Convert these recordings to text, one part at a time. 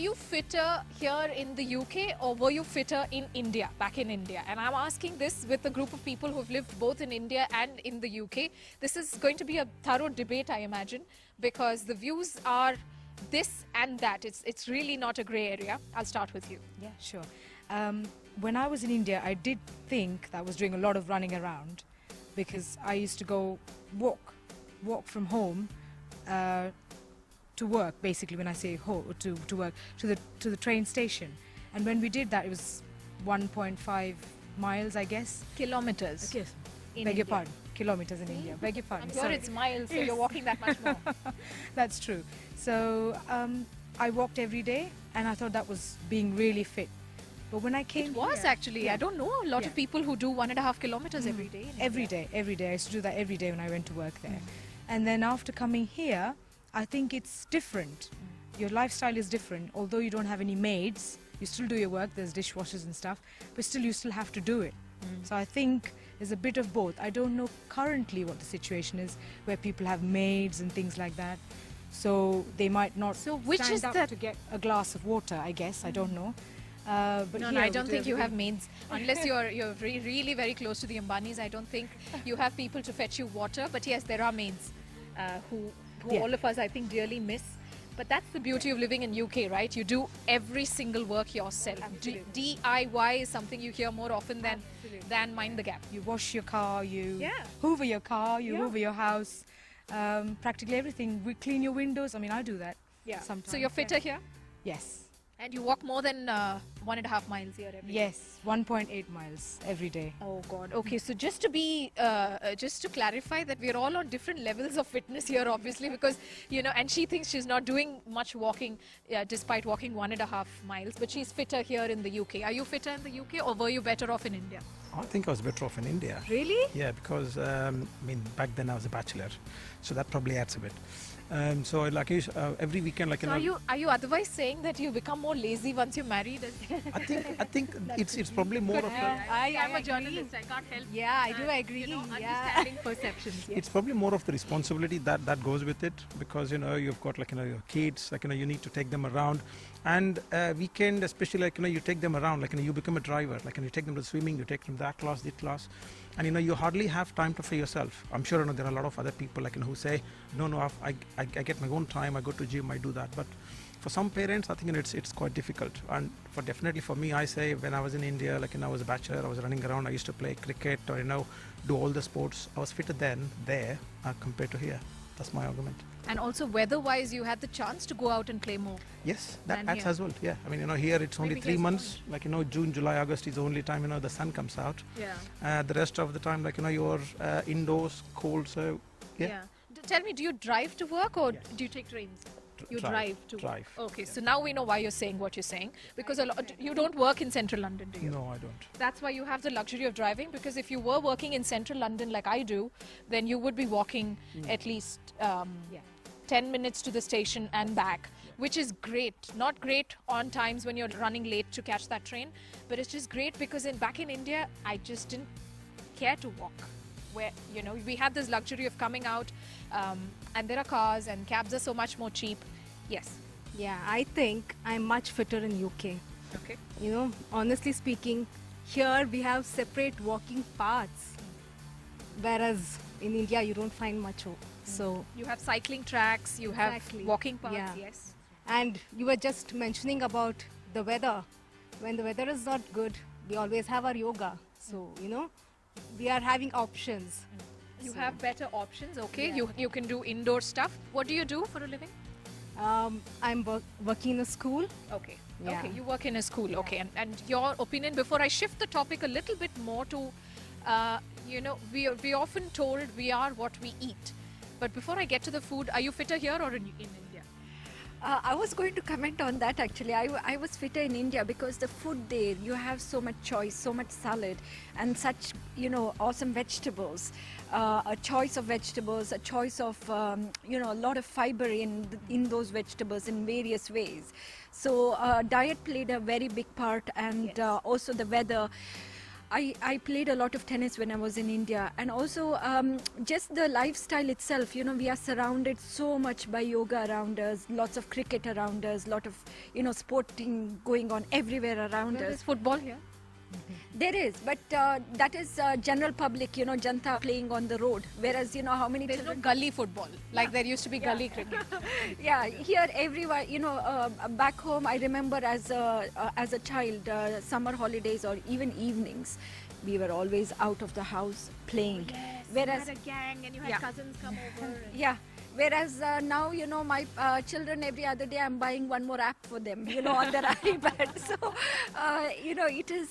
you fitter here in the UK or were you fitter in India, back in India? And I'm asking this with a group of people who've lived both in India and in the UK. This is going to be a thorough debate, I imagine, because the views are this and that. It's really not a grey area. I'll start with you. Yeah, sure. When I was in India, I did think that I was doing a lot of running around because I used to go walk from home to work. Basically, when I say to work, to the train station. And when we did that, it was 1.5 miles, I guess. Kilometers. Yes. Beg your pardon. Kilometers in India. Beg your pardon. I'm sure Sorry. it's miles, so you're walking that much more. That's true. So I walked every day, and I thought that was being really fit. But when I came It was here, actually. I don't know a lot of people who do 1.5 kilometers every day. Every day. I used to do that every day when I went to work there. And then after coming here, I think it's different. Your lifestyle is different. Although you don't have any maids, you still do your work. There's dishwashers and stuff, but still you still have to do it. So I think there's a bit of both. I don't know currently what the situation is where people have maids and things like that. So they might not stand up to get a glass of water, I guess. I don't know. But No, I don't think you have maids. Unless you're really very close to the Ambanis, I don't think you have people to fetch you water. But yes, there are maids who all of us, I think, dearly miss. But that's the beauty of living in UK, right? You do every single work yourself. DIY is something you hear more often than mind the gap. You wash your car, you hoover your car, you hoover your house. Practically everything. We clean your windows. I mean, I do that. Yeah. Sometimes. So you're fitter here? Yes. And you walk more than 1.5 miles here every day? Yes, 1.8 miles every day. Oh God. Okay, so just to clarify that we're all on different levels of fitness here, obviously, because and she thinks she's not doing much walking, despite walking 1.5 miles, but she's fitter here in the UK. Are you fitter in the UK, or were you better off in India? I think I was better off in India. Really? Yeah, because back then I was a bachelor, so that probably adds a bit. So like every weekend, are you otherwise saying that you become more lazy once you're married? I think it's probably more of I'm a journalist. I can't help. Yeah, I do agree. Understanding perceptions. Yes. It's probably more of the responsibility that goes with it, because you've got your kids, you need to take them around, and weekend especially, you take them around, you become a driver, you take them to swimming, you take them to that class, and you hardly have time for yourself. I'm sure there are a lot of other people who say no, I get my own time, I go to gym, I do that. But for some parents, I think it's quite difficult. And definitely for me, I say when I was in India, I was a bachelor, I was running around, I used to play cricket or do all the sports. I was fitter there compared to here. That's my argument. And also weather-wise, you had the chance to go out and play more. Yes, that adds as well. Yeah, here it's only 3 months. June, July, August is the only time the sun comes out. Yeah. The rest of the time, you're indoors, cold. So yeah. Tell me, do you drive to work or do you take trains? You drive to work. Okay, so now we know why you're saying what you're saying, because you don't work in central London, do you? No, I don't. That's why you have the luxury of driving, because if you were working in central London like I do, then you would be walking at least 10 minutes to the station and back, which is great. Not great on times when you're running late to catch that train, but it's just great because back in India, I just didn't care to walk. Where we had this luxury of coming out, and there are cars and cabs are so much more cheap. Yes. Yeah, I think I'm much fitter in UK. Okay. Honestly speaking, here we have separate walking paths, whereas in India you don't find much. So you have cycling tracks, you have walking paths. Yeah. Yes. And you were just mentioning about the weather. When the weather is not good, we always have our yoga. So we are having options. You have better options, okay? Yeah. You can do indoor stuff. What do you do for a living? I'm working in a school. Okay. Yeah. Okay, you work in a school. Okay. And your opinion, before I shift the topic a little bit more to, we often told we are what we eat. But before I get to the food, are you fitter here or in India? I was going to comment on that actually. I was fitter in India because the food there, you have so much choice, so much salad and such, awesome vegetables. A choice of vegetables, a choice of, a lot of fiber in those vegetables in various ways. So diet played a very big part, and also the weather. I played a lot of tennis when I was in India, and also just the lifestyle itself. You know, we are surrounded so much by yoga around us, lots of cricket around us, lot of sporting going on everywhere around us. There's football here. There is, but that is general public, Janta playing on the road. Whereas, how many There's no children... gully football like there used to be gully cricket. Yeah, here everyone, back home, I remember as a child, summer holidays or even evenings, we were always out of the house playing. Yes, Whereas, you had a gang and you had Yeah. cousins come over. And yeah. Whereas now, my children, every other day I'm buying one more app for them, on their iPad. So, it is,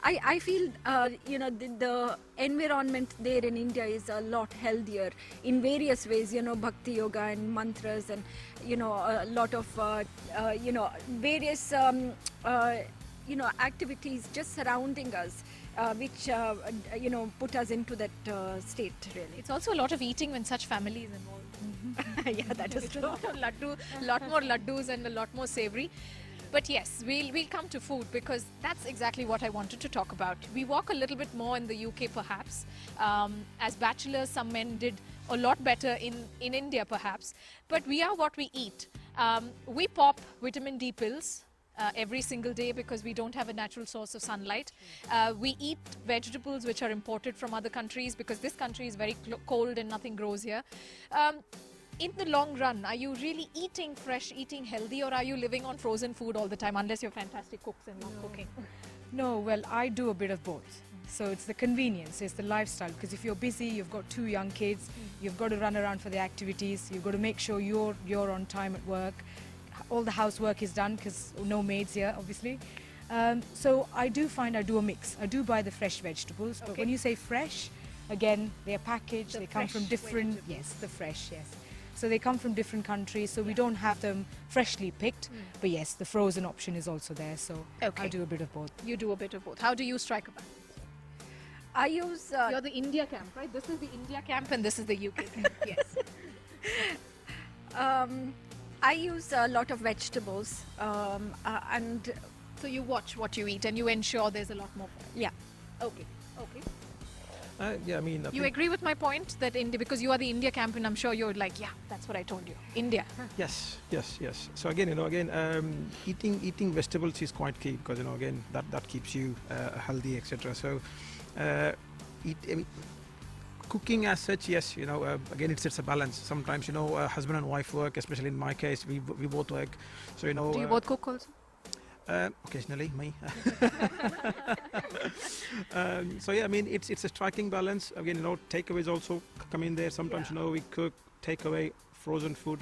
I feel, the environment there in India is a lot healthier in various ways, bhakti yoga and mantras and, a lot of, various, activities just surrounding us. Which put us into that state, really. it's also a lot of eating when such family is involved. Yeah, that is It's a true. lot of lot more laddus and a lot more savory. But yes, we'll come to food because that's exactly what I wanted to talk about. We walk a little bit more in the UK perhaps. As bachelors, some men did a lot better in India perhaps. But we are what we eat. We pop vitamin D pills. Every single day because we don't have a natural source of sunlight. We eat vegetables which are imported from other countries because this country is very cold and nothing grows here. In the long run, are you really eating fresh, eating healthy, or are you living on frozen food all the time unless you're fantastic cooks and love cooking? No, well, I do a bit of both. So it's the convenience, it's the lifestyle. Because if you're busy, you've got 2 young kids, you've got to run around for the activities, you've got to make sure you're on time at work. All the housework is done because no maids here, obviously. So I do a mix. I do buy the fresh vegetables, but when you say fresh, again, they are packaged, they come from different, yes, the fresh, yes. So they come from different countries, so we don't have them freshly picked, but yes, the frozen option is also there, so Okay. I do a bit of both. You do a bit of both. How do you strike a balance? I use... You're the India camp, right? This is the India camp and this is the UK camp. Yes. I use a lot of vegetables and So you watch what you eat and you ensure there's a lot more. yeah. Okay. Okay. Yeah, I mean, I You think- agree with my point that India, because you are the India camp and I'm sure you're like, yeah, that's what I told you. India. Yes, yes, yes. So again, eating vegetables is quite key because again that keeps you healthy, etc. So, cooking as such, yes, again it's a balance. Sometimes husband and wife work, especially in my case, we both work. So Do you both cook also? Occasionally, me. So yeah, I mean it's a striking balance. Again, takeaways also come in there. Sometimes we cook takeaway frozen food.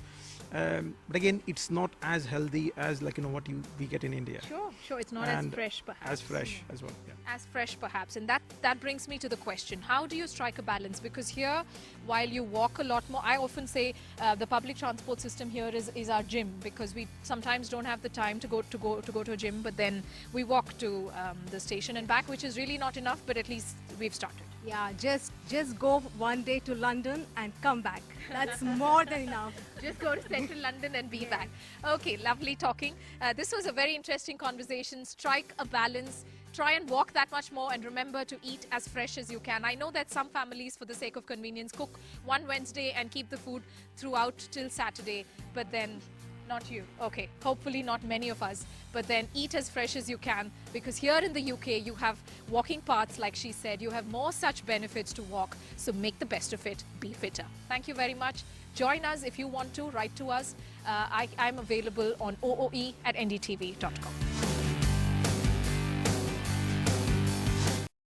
But again, it's not as healthy as what we get in India. Sure. It's not as And fresh, perhaps. As fresh as well. Yeah. As fresh, perhaps. And that brings me to the question: how do you strike a balance? Because here, while you walk a lot more, I often say the public transport system here is our gym because we sometimes don't have the time to go to a gym, but then we walk to the station and back, which is really not enough. But at least we've started. Yeah, just go one day to London and come back. That's more than enough. Just go to central London and be back. Okay, lovely talking. This was a very interesting conversation. Strike a balance. Try and walk that much more and remember to eat as fresh as you can. I know that some families, for the sake of convenience, cook one Wednesday and keep the food throughout till Saturday, but then not you. Okay, hopefully not many of us, but then eat as fresh as you can because here in the UK you have walking paths, like she said. You have more such benefits to walk, so make the best of it. Be fitter. Thank you very much. Join us if you want to. Write to us. I'm available on ooe@ndtv.com.